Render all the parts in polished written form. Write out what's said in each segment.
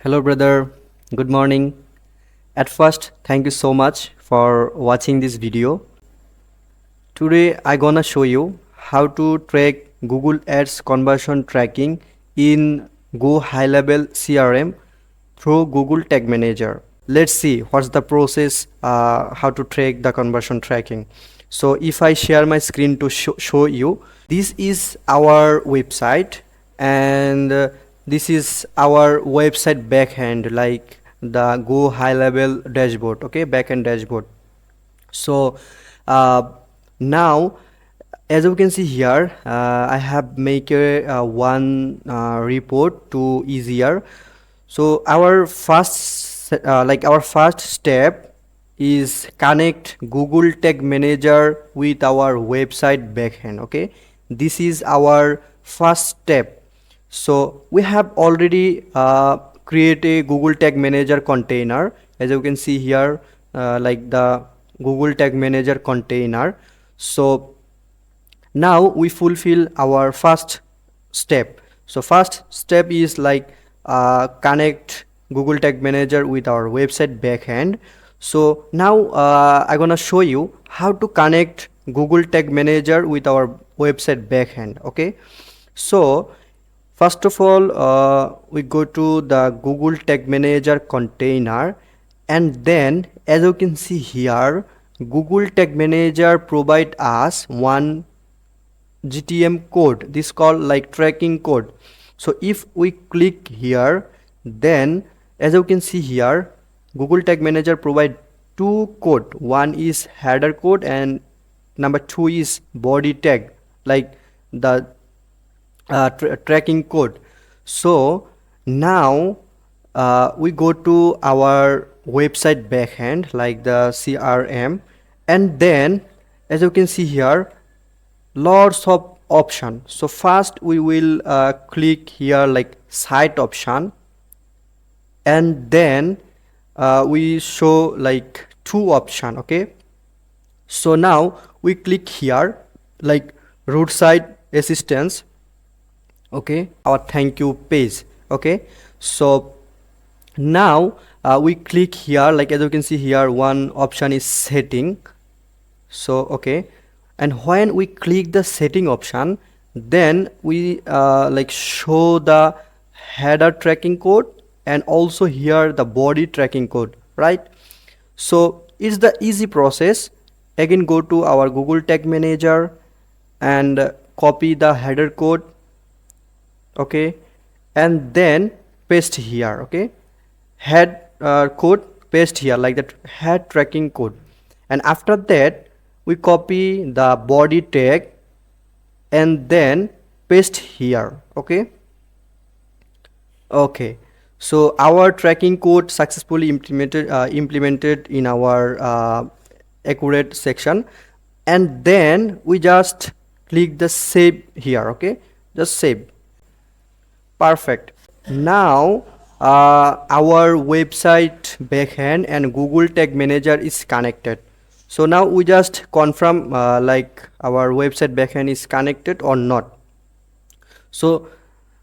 Hello, brother. Good morning. At first, thank you so much for watching this video. Today, I gonna show you how to track Google Ads conversion tracking in Go High Level CRM through Google Tag Manager. Let's see what's the process, how to track the conversion tracking. So if I share my screen to show you, this is our website, and this is our website backend, like the Go High Level dashboard, okay, backend dashboard. So now, as you can see here, I have make one report to easier. So our first step is connect Google Tag Manager with our website backend. Okay, this is our first step. So we have already create a Google Tag Manager container, as you can see here, like the Google Tag Manager container. So now we fulfill our first step. So first step is like connect Google Tag Manager with our website backend. So now I'm gonna show you how to connect Google Tag Manager with our website backend. Okay, so first of all, we go to the Google Tag Manager container, and then as you can see here, Google Tag Manager provide us one GTM code, this called like tracking code. So if we click here, then as you can see here, Google Tag Manager provide two code. One is header code and number two is body tag, like the tracking code. So now we go to our website backend, like the CRM, and then as you can see here, lots of option. So first we will click here like site option, and then we show like two option. Okay, so now we click here like roadside assistance. Okay, our thank you page. Okay, so now we click here, like as you can see here, one option is setting. So okay, and when we click the setting option, then we like show the header tracking code and also here the body tracking code, right? So it's the easy process. Again, go to our Google Tag Manager and copy the header code. Okay, and then paste here. Okay, head code, paste here like that head tracking code, and after that we copy the body tag and then paste here. Okay, okay, so our tracking code successfully implemented in our accurate section, and then we just click the save here. Okay, just save. Perfect. Now our website backend and Google Tag Manager is connected. So now we just confirm like our website backend is connected or not. So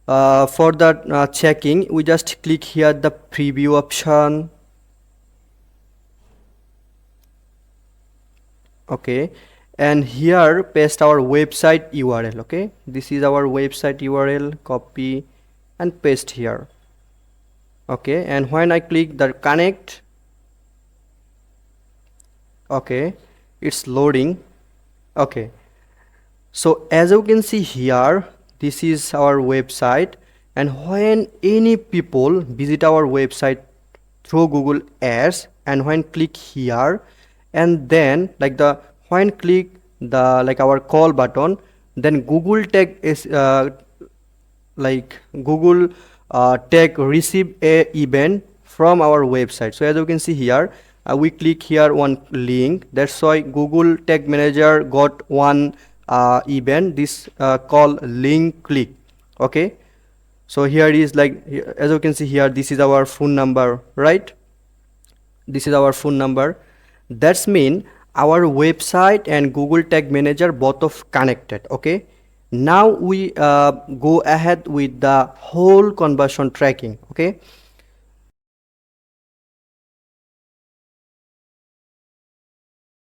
for that checking, we just click here the preview option. Okay, and here paste our website URL. Okay, this is our website URL, copy and paste here. Okay, and when I click the connect, okay, it's loading. Okay, so as you can see here, this is our website, and when any people visit our website through Google Ads, and when click here, and then like the when click the like our call button, then Google Tag is like Google Tag receive a event from our website. So as you can see here, we click here one link, that's why Google Tag Manager got one event, this called link click. Okay, so here is like, as you can see here, this is our phone number, right? This is our phone number. That's mean our website and Google Tag Manager both of connected. Okay, now we go ahead with the whole conversion tracking. Okay,